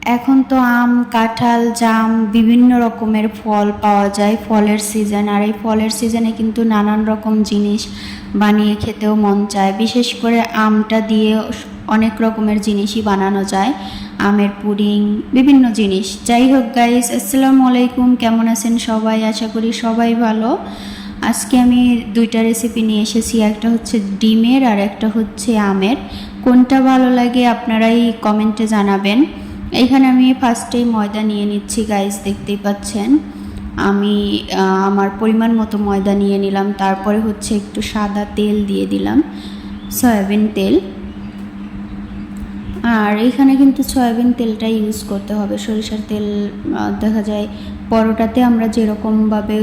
এখন তো আম, কাঁঠাল, জাম বিভিন্ন রকমের ফল পাওয়া যায়, ফলের সিজন। আর এই ফলের সিজনে কিন্তু নানান রকম জিনিস বানিয়ে খেতেও মন চায়। বিশেষ করে আমটা দিয়ে অনেক রকমের জিনিসই বানানো যায়, আমের পুডিং, বিভিন্ন জিনিস। যাই হোক গাইস, আসসালামু আলাইকুম, কেমন আছেন সবাই? আশা করি সবাই ভালো। আজকে আমি দুইটা রেসিপি নিয়ে এসেছি, একটা হচ্ছে ডিমের আর একটা হচ্ছে আমের। কোনটা ভালো লাগে আপনারাই কমেন্টে জানাবেন। এইখানে আমি ফার্স্টেই ময়দা নিয়ে নিচ্ছি গাইস, দেখতেই পাচ্ছেন। আমি আমার পরিমাণ মতো ময়দা নিয়ে নিলাম। তারপরে হচ্ছে একটু সাদা তেল দিয়ে দিলাম, সয়াবিন তেল। আর এখানে কিন্তু সয়াবিন তেলটা ইউজ করতে হবে, সরিষার তেল দেখা যায় পরোটাতে আমরা যেরকমভাবে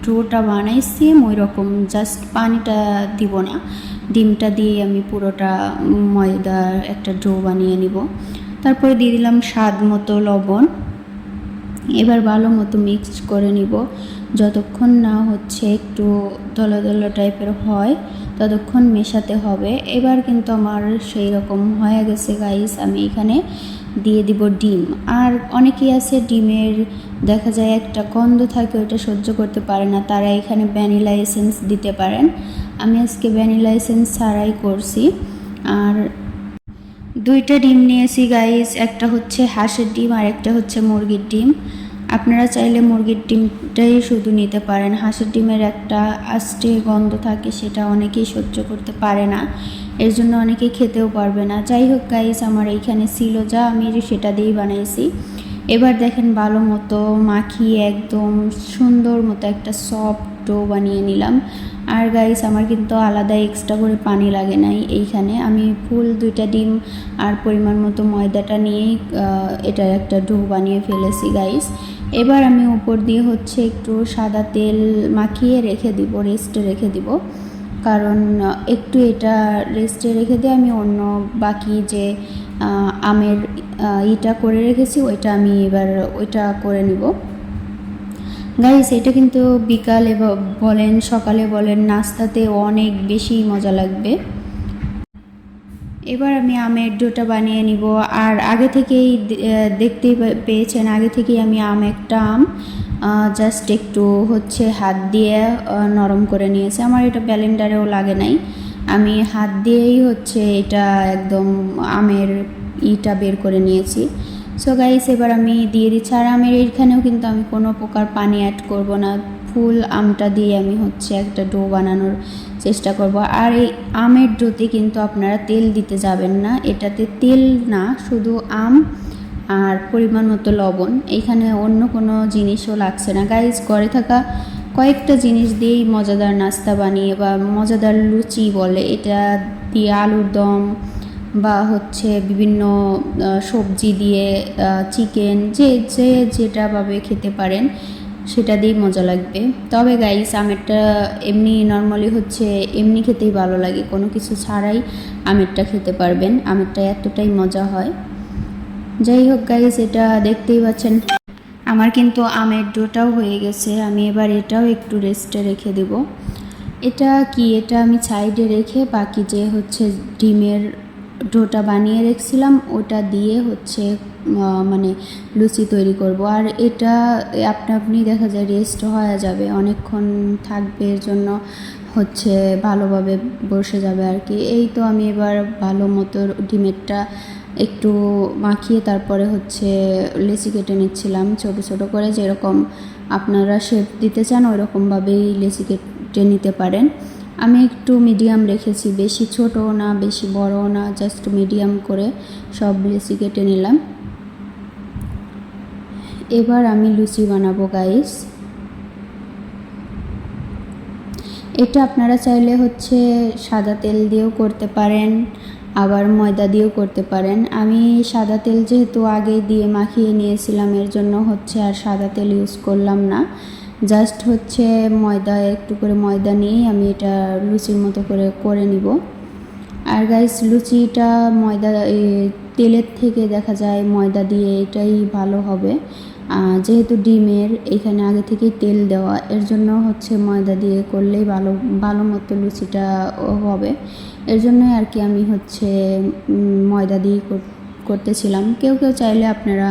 ডোটা বানাই সেম ওই রকম, জাস্ট পানিটা দিব না। ডিমটা দিয়ে আমি পুরোটা ময়দার একটা ডো বানিয়ে নিব। তারপরে দিয়ে দিলাম স্বাদ মতো লবণ। এবার ভালো মতো মিক্স করে নিব, যতক্ষণ না হচ্ছে একটু দলা দলা টাইপের হয় ততক্ষণ মেশাতে হবে। এবার কিন্তু আমার সেই রকম হয়ে গেছে গাইস। আমি এখানে দিয়ে দিব ডিম। আর অনেকেই আছে ডিমের দেখা যায় একটা গন্ধ থাকে, ওইটা সহ্য করতে পারে না, তারা এখানে ভ্যানিলা এসেন্স দিতে পারেন। আমি আজকে ভ্যানিলা এসেন্স ছাড়াই করছি। আর দুইটা ডিম নিয়েছি গাইস, একটা হচ্ছে হাঁসের ডিম আর একটা হচ্ছে মুরগির ডিম। আপনারা চাইলে মুরগির ডিমটাই শুধু নিতে পারেন। হাঁসের ডিমের একটা আস্তে গন্ধ থাকে, সেটা অনেকেই সহ্য করতে পারে না, এর জন্য অনেকেই খেতেও পারবে না। যাই হোক গাইস, আমার এইখানে ছিল যা, আমি সেটা দিয়েই বানাইছি। এবার দেখেন ভালো মতো মাখিয়ে একদম সুন্দর মতো একটা সফট ডো বানিয়ে নিলাম। আর গাইস, আমার কিন্তু আলাদা এক্সট্রা করে পানি লাগে নাই। এইখানে আমি ফুল দুইটা ডিম আর পরিমাণ মতো ময়দাটা নিয়েই এটার একটা ডো বানিয়ে ফেলেছি গাইস। এবার আমি উপর দিয়ে হচ্ছে একটু সাদা তেল মাখিয়ে রেখে দিব, রেস্টে রেখে দিব। কারণ একটু এটা রেস্টে রেখে দিয়ে আমি অন্য বাকি যে আমের ইটা করে রেখেছি ওইটা আমি এবার ওইটা করে নিব গাইস। এটা কিন্তু বিকালে বলেন সকালে বলেন নাস্তাতে অনেক বেশি মজা লাগবে। এবার আমি আমের ডোটা বানিয়ে নিব। আর আগে থেকেই দেখতেই পেয়েছেন, আগে থেকেই আমি একটা আম জাস্ট একটু হচ্ছে হাত দিয়ে নরম করে নিয়েছি। আমার এটা ব্লেন্ডারেও লাগে নাই, আমি হাত দিয়েই হচ্ছে এটা একদম আমের ইটা বের করে নিয়েছি। সো গাইস, এবার আমি দিয়ে দিচ্ছি। আর আমের এইখানেও কিন্তু আমি কোনো প্রকার পানি অ্যাড করব না, ফুল আমটা দিয়ে আমি হচ্ছে একটা ডো বানানোর চেষ্টা করব। আর এই আমের ডোতে কিন্তু আপনারা তেল দিতে যাবেন না, এটাতে তেল না, শুধু আম আর পরিমাণ মতো লবণ। এইখানে অন্য কোনো জিনিসও লাগছে না গাইস। ঘরে থাকা কয়েকটা জিনিস দিয়েই মজাদার নাস্তা বানিয়ে বা মজাদার লুচি বলে এটা দিয়ে, আলুর দম বা হচ্ছে বিভিন্ন সবজি দিয়ে, চিকেন, যে যে যেটাভাবে খেতে পারেন সেটা দিয়েই মজা লাগবে। তবে গাইস, আমেরটা এমনি নর্মালি হচ্ছে এমনি খেতেই ভালো লাগে, কোনো কিছু ছাড়াই আমেরটা খেতে পারবেন, আমেরটা এতটাই মজা হয়। যাই হোক গাইস, এটা দেখতেই পাচ্ছেন আমার কিন্তু আমের ডোটাও হয়ে গেছে। আমি এবার এটাও একটু রেস্টে রেখে দেব। এটা কি, এটা আমি সাইডে রেখে বাকি যে হচ্ছে ডিমের ডোটা বানিয়ে রেখেছিলাম ওটা দিয়ে হচ্ছে মানে লুচি তৈরি করব। আর এটা আপনি দেখা যায় রেস্ট হয়ে যাবে, অনেকক্ষণ থাকবে, এর জন্য হচ্ছে ভালোভাবে বসে যাবে আর কি। এই তো আমি এবার ভালো মতো ডিমেরটা একটু মাখিয়ে তারপরে হচ্ছে লেচি কেটে নিচ্ছিলাম ছোট ছোট করে, যেরকম আপনারা শেপ দিতে চান ওই রকমভাবেই লেচি কেটে নিতে পারেন। আমি একটু মিডিয়াম রেখেছি, বেশি ছোটও না বেশি বড়ও না, জাস্ট মিডিয়াম করে সব লেচি কেটে নিলাম। এবার আমি লুচি বানাবো গাইস। এটা আপনারা চাইলে হচ্ছে সাদা তেল দিয়েও করতে পারেন, আবার ময়দা দিয়েও করতে পারেন। আমি সাদা তেল যেহেতু আগে দিয়ে মাখিয়ে নিয়েছিলাম, এর জন্য হচ্ছে আর সাদা তেল ইউজ করলাম না, জাস্ট হচ্ছে ময়দা একটু করে ময়দা নিয়েই আমি এটা লুচির মতো করে নিব। আর গাইস, লুচিটা ময়দা তেলের থেকে দেখা যায় ময়দা দিয়ে এটাই ভালো হবে, যেহেতু ডিমের এখানে আগে থেকেই তেল দেওয়া, এর জন্য হচ্ছে ময়দা দিয়ে করলেই ভালো মতো লুচিটা হবে। এর জন্যই আর কি আমি হচ্ছে ময়দা দিয়ে করতেছিলাম। কেউ কেউ চাইলে আপনারা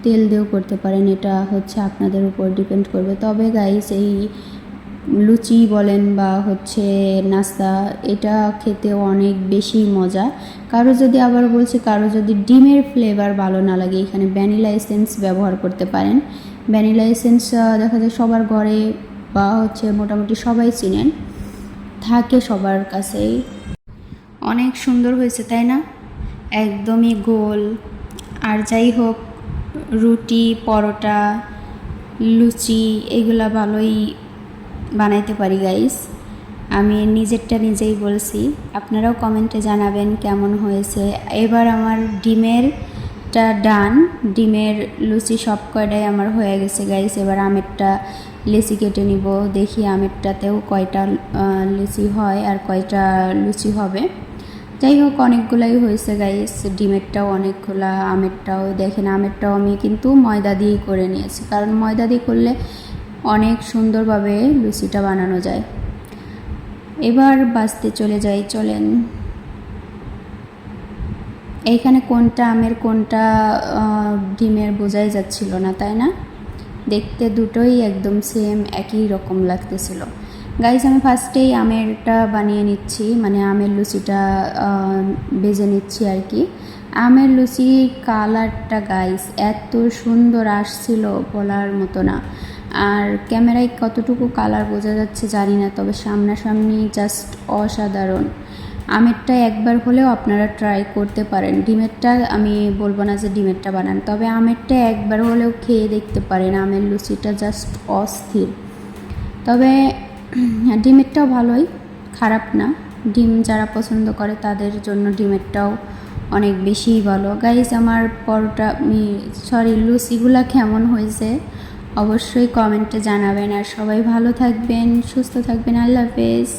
তেল দিয়েও করতে পারেন, এটা হচ্ছে আপনাদের উপর ডিপেন্ড করবে। তবে গাইস এই লুচি বলেন বা হচ্ছে নাস্তা, এটা খেতে অনেক বেশি মজা। কারো যদি আবার বলছি, কারো যদি ডিমের ফ্লেভার ভালো না লাগে, এখানে ভ্যানিলা এসেন্স ব্যবহার করতে পারেন। ভ্যানিলা এসেন্স দেখা যায় সবার ঘরে বা হচ্ছে মোটামুটি সবাই চিনেন, থাকে সবার কাছেই। অনেক সুন্দর হয়েছে তাই না, একদমই গোল। আর যাই হোক, রুটি, পরোটা, লুচি এগুলা ভালোই বানাইতে পারি গাইস। আমি নিজেরটা নিজেই বলছি, আপনারাও কমেন্টে জানাবেন কেমন হয়েছে। এবার আমার ডিমেরটা ডান, ডিমের লুচি সব কয়টাই আমার হয়ে গেছে গাইস। এবার আমেরটা লেচি কেটে নিব, দেখি আমেরটাতেও কয়টা লুচি হয় আর কয়টা লুচি হবে। যাই হোক, অনেকগুলাই হয়েছে গাইস, ডিমেরটাও অনেকগুলা, আমেরটাও দেখেন, আমেরটাও আমি কিন্তু ময়দা দিয়েই করে নিয়েছি, কারণ ময়দা দিয়ে করলে অনেক সুন্দরভাবে লুচিটা বানানো যায়। এবার বাছতে চলে যাই, চলেন। এইখানে কোনটা আমের কোনটা ডিমের বোঝাই যাচ্ছিল না তাই না, দেখতে দুটোই একদম সেম একই রকম লাগতেছিল। গাইস আমি ফার্স্টেই আমেরটা বানিয়ে নিচ্ছি, মানে আমের লুচিটা ভেজে নিচ্ছি আর কি। আমের লুচির কালারটা গাইস এত সুন্দর আসছিল বলার মতো না। আর ক্যামেরায় কতটুকু কালার বোঝা যাচ্ছে জানি না, তবে সামনাসামনি জাস্ট অসাধারণ। আমেরটা একবার হলেও আপনারা ট্রাই করতে পারেন। ডিমেরটা আমি বলবো না যে ডিমেরটা বানান, তবে আমেরটা একবার হলেও খেয়ে দেখতে পারেন। আমের লুচিটা জাস্ট অস্থির। তবে ডিমেরটাও ভালোই, খারাপ না। ডিম যারা পছন্দ করে তাদের জন্য ডিমেরটাও অনেক বেশিই ভালো। গাইজ আমার পরোটা লুচিগুলা কেমন হয়েছে অবশ্যই কমেন্টে জানাবেন। আর সবাই ভালো থাকবেন, সুস্থ থাকবেন। আল্লাহ হাফেজ।